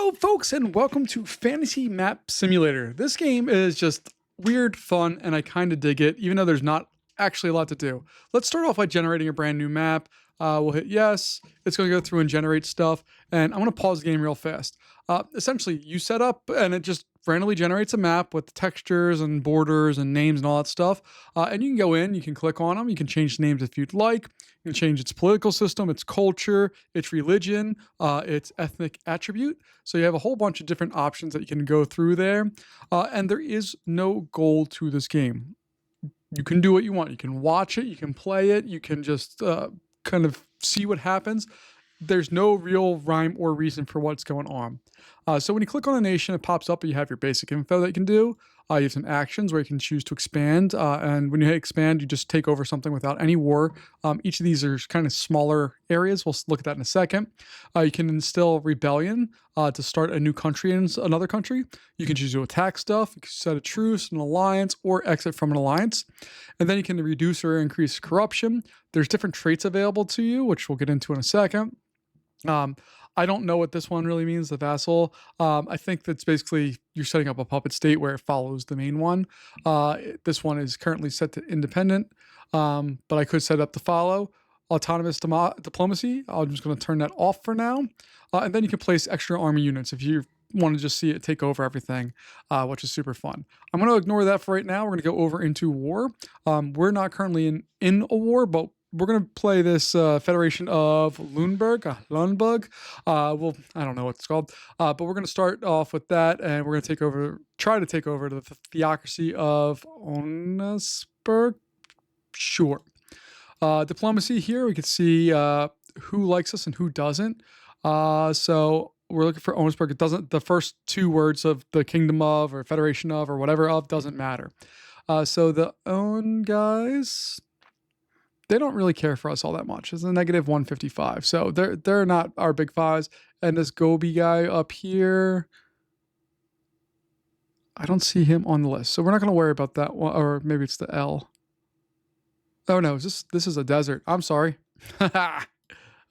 Hello, folks, and welcome to Fantasy Map Simulator. This game is just weird, fun, and I kind of dig it, even though there's not actually a lot to do. Let's start off by generating a brand new map. We'll hit yes. It's going to go through and generate stuff, and I'm going to pause the game real fast. Essentially, you set up, and it just randomly generates a map with textures and borders and names and all that stuff. And you can go in, you can click on them, you can change the names if you'd like. You can change its political system, its culture, its religion, its ethnic attribute. So you have a whole bunch of different options that you can go through there. And there is no goal to this game. You can do what you want. You can watch it, you can play it, you can just kind of see what happens. There's no real rhyme or reason for what's going on. So when you click on a nation, it pops up and you have your basic info that you can do. You have some actions where you can choose to expand. And when you hit expand, you just take over something without any war. Each of these are kind of smaller areas. We'll look at that in a second. You can instill rebellion to start a new country in another country. You can choose to attack stuff, you can set a truce, an alliance, or exit from an alliance. And then you can reduce or increase corruption. There's different traits available to you, which we'll get into in a second. I don't know what this one really means, the vassal. I think that's basically you're setting up a puppet state where it follows the main one. This one is currently set to independent, but I could set up to follow. Autonomous diplomacy, I'm just going to turn that off for now. And then you can place extra army units if you want to just see it take over everything, which is super fun. I'm going to ignore that for right now. We're going to go over into war. We're not currently in a war, but we're going to play this Federation of Lundberg. Well, I don't know what it's called, but we're going to start off with that, and we're going to try to take over the theocracy of Onasburg. Sure. Diplomacy here, we can see who likes us and who doesn't. So we're looking for Onasburg. It doesn't, the first two words of the kingdom of or federation of or whatever of doesn't matter. So the own guys, they don't really care for us all that much. It's a negative 155. So they're not our big fives. And this Gobi guy up here, I don't see him on the list. So we're not going to worry about that one. Or maybe it's the L. Oh no, this is a desert. I'm sorry.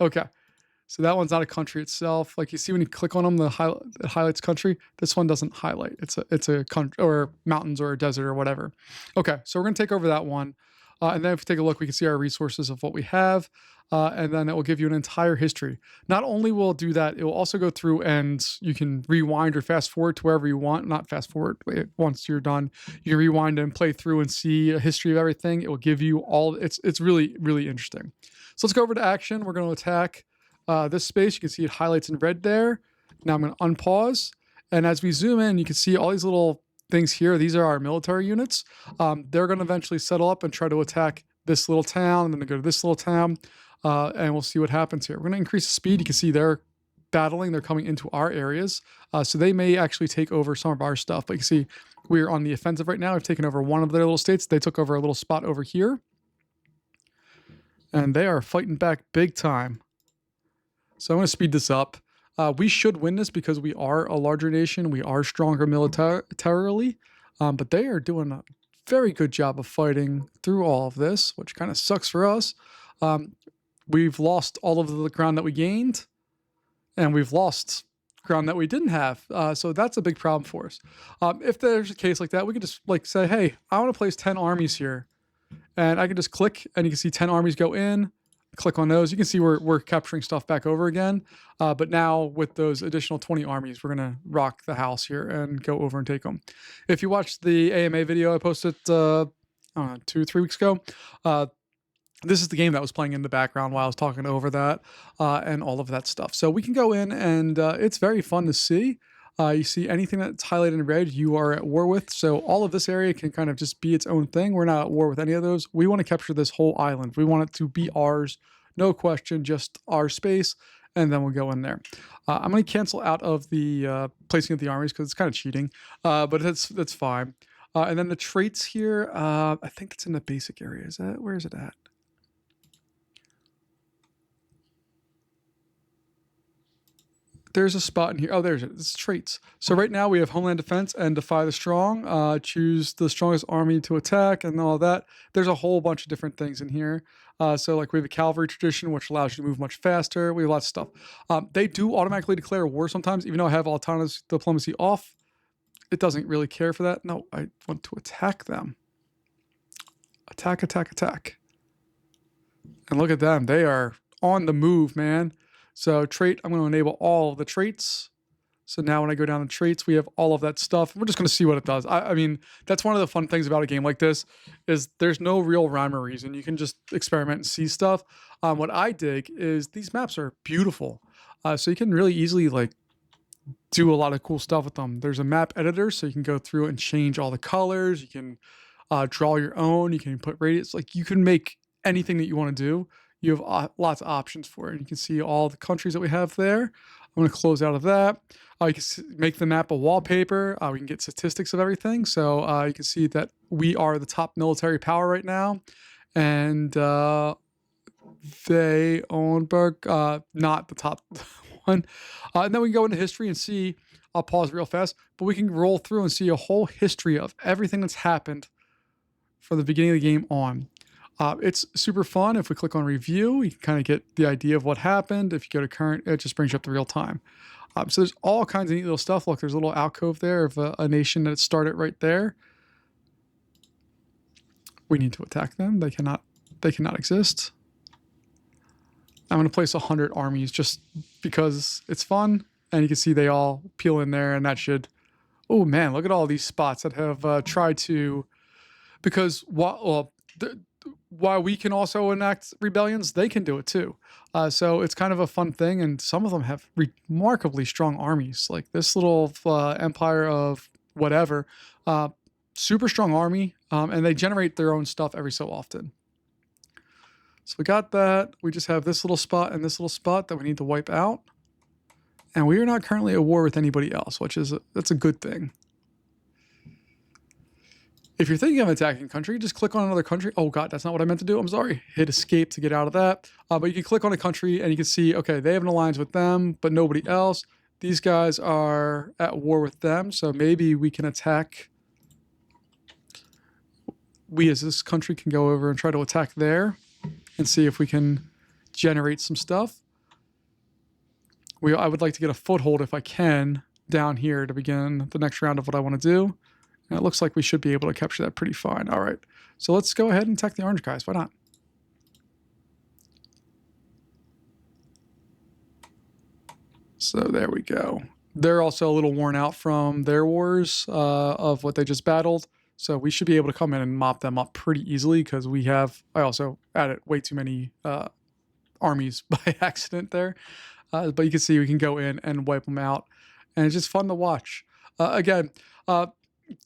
Okay. So that one's not a country itself. Like you see when you click on them, it highlights country. This one doesn't highlight. It's a country or mountains or a desert or whatever. Okay, so we're going to take over that one. And then if we take a look, we can see our resources of what we have. And then it will give you an entire history. Not only will it do that, it will also go through and you can rewind or fast forward to wherever you want. Not fast forward, once you're done. You can rewind and play through and see a history of everything. It will give you all, it's really, really interesting. So let's go over to action. We're going to attack this space. You can see it highlights in red there. Now I'm going to unpause. And as we zoom in, you can see all these little things here. These are our military units. They're going to eventually settle up and try to attack this little town, and then they go to this little town, and we'll see what happens here. We're going to increase the speed. You can see they're battling. They're coming into our areas, so they may actually take over some of our stuff. But you can see we're on the offensive right now. We've taken over one of their little states. They took over a little spot over here, and they are fighting back big time. So I'm going to speed this up. We should win this because we are a larger nation. We are stronger militarily, but they are doing a very good job of fighting through all of this, which kind of sucks for us. We've lost all of the ground that we gained, and we've lost ground that we didn't have. So that's a big problem for us. If there's a case like that, we could just like say, hey, I want to place 10 armies here. And I can just click, and you can see 10 armies go in. Click on those. You can see we're capturing stuff back over again. But now with those additional 20 armies, we're going to rock the house here and go over and take them. If you watched the AMA video I posted, I don't know, 2 or 3 weeks ago, this is the game that was playing in the background while I was talking over that and all of that stuff. So we can go in, and it's very fun to see. You see anything that's highlighted in red, you are at war with. So all of this area can kind of just be its own thing. We're not at war with any of those. We want to capture this whole island. We want it to be ours. No question, just our space. And then we'll go in there. I'm going to cancel out of the placing of the armies because it's kind of cheating. But that's fine. And then the traits here, I think it's in the basic area. Where is it at? There's a spot in here. Oh, there's it. It's traits. So right now we have Homeland Defense and Defy the Strong. Choose the strongest army to attack and all that. There's a whole bunch of different things in here. So like we have a cavalry tradition, which allows you to move much faster. We have lots of stuff. They do automatically declare war sometimes, even though I have autonomous diplomacy off. It doesn't really care for that. No, I want to attack them. Attack, attack, attack. And look at them. They are on the move, man. So trait, I'm going to enable all of the traits. So now when I go down to traits, we have all of that stuff. We're just going to see what it does. I mean, that's one of the fun things about a game like this is there's no real rhyme or reason. You can just experiment and see stuff. What I dig is these maps are beautiful. So you can really easily like do a lot of cool stuff with them. There's a map editor, so you can go through and change all the colors. You can draw your own. You can put radius. Like you can make anything that you want to do. You have lots of options for it. And you can see all the countries that we have there. I'm going to close out of that. You can make the map a wallpaper. We can get statistics of everything. So you can see that we are the top military power right now. And they own not the top one. And then we can go into history and see, I'll pause real fast, but we can roll through and see a whole history of everything that's happened from the beginning of the game on. It's super fun. If we click on review, you can kind of get the idea of what happened. If you go to current, it just brings you up to real time. So there's all kinds of neat little stuff. Look, there's a little alcove there of a nation that started right there. We need to attack them. They cannot exist. I'm going to place 100 armies just because it's fun. And you can see they all peel in there, and that should... Oh man, look at all these spots that have tried to... Because while we can also enact rebellions, they can do it too. So it's kind of a fun thing, and some of them have remarkably strong armies. Like this little empire of whatever, super strong army, and they generate their own stuff every so often. So we got that. We just have this little spot and this little spot that we need to wipe out. And we are not currently at war with anybody else, which is that's a good thing. If you're thinking of attacking a country, just click on another country. Oh God, that's not what I meant to do. I'm sorry. Hit escape to get out of that. But you can click on a country and you can see, okay, they have an alliance with them, but nobody else. These guys are at war with them. So maybe we can attack. We as this country can go over and try to attack there and see if we can generate some stuff. I would like to get a foothold if I can down here to begin the next round of what I want to do. And it looks like we should be able to capture that pretty fine. All right. So let's go ahead and attack the orange guys. Why not? So there we go. They're also a little worn out from their wars of what they just battled. So we should be able to come in and mop them up pretty easily because I also added way too many armies by accident there. But you can see we can go in and wipe them out. And it's just fun to watch. Again,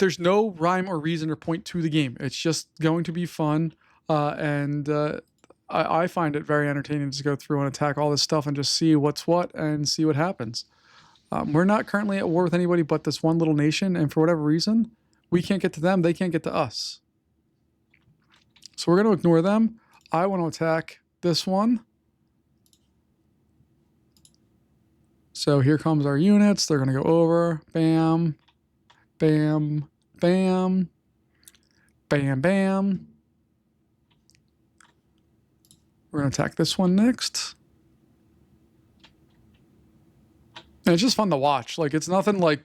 there's no rhyme or reason or point to the game. It's just going to be fun. I find it very entertaining to go through and attack all this stuff and just see what's what and see what happens. We're not currently at war with anybody but this one little nation. And for whatever reason, we can't get to them. They can't get to us. So we're going to ignore them. I want to attack this one. So here comes our units. They're going to go over. Bam. Bam. Bam. Bam, bam. We're going to attack this one next. And it's just fun to watch. Like, it's nothing like...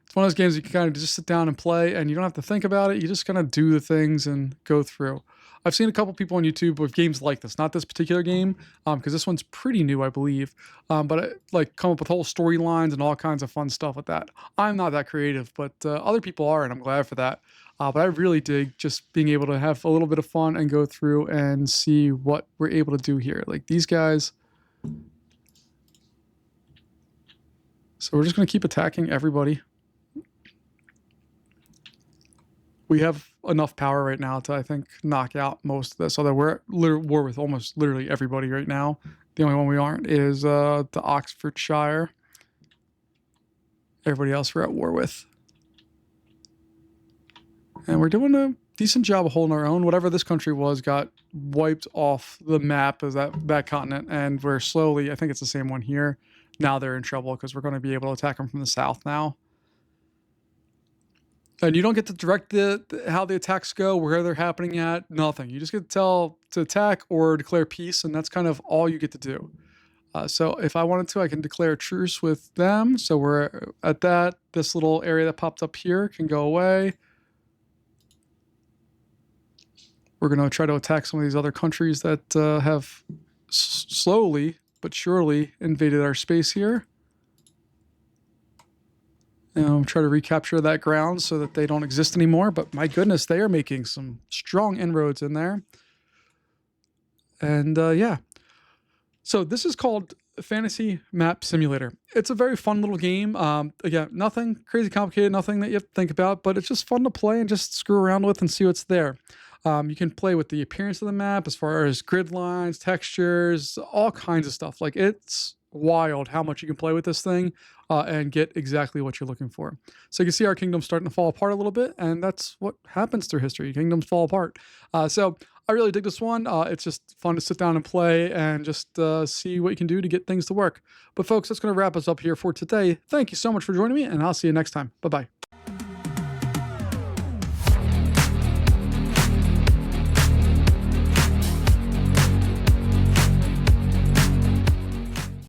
It's one of those games you can kind of just sit down and play, and you don't have to think about it. You just kind of do the things and go through. I've seen a couple people on YouTube with games like this, not this particular game, because this one's pretty new, I believe. But like come up with whole storylines and all kinds of fun stuff with that. I'm not that creative, but other people are, and I'm glad for that. But I really dig just being able to have a little bit of fun and go through and see what we're able to do here. Like these guys. So we're just going to keep attacking everybody. We have enough power right now to, I think, knock out most of this. Although we're at war with almost literally everybody right now. The only one we aren't is the Oxfordshire. Everybody else we're at war with. And we're doing a decent job of holding our own. Whatever this country was got wiped off the map as that continent. And we're slowly, I think it's the same one here. now they're in trouble because we're going to be able to attack them from the south now. And you don't get to direct how the attacks go, where they're happening at, nothing. You just get to tell to attack or declare peace, and that's kind of all you get to do. So if I wanted to, I can declare a truce with them. So we're at that. This little area that popped up here can go away. We're going to try to attack some of these other countries that have slowly but surely invaded our space here. Try to recapture that ground so that they don't exist anymore. But my goodness, they are making some strong inroads in there. And yeah. So this is called Fantasy Map Simulator. It's a very fun little game. Again, nothing crazy complicated, nothing that you have to think about, but it's just fun to play and just screw around with and see what's there. You can play with the appearance of the map as far as grid lines, textures, all kinds of stuff. Like, it's wild how much you can play with this thing and get exactly what you're looking for. So you can see our kingdom's starting to fall apart a little bit, and that's what happens through history. Kingdoms fall apart. So I really dig this one. It's just fun to sit down and play and just see what you can do to get things to work. But folks, that's going to wrap us up here for today. Thank you so much for joining me, and I'll see you next time. Bye-bye.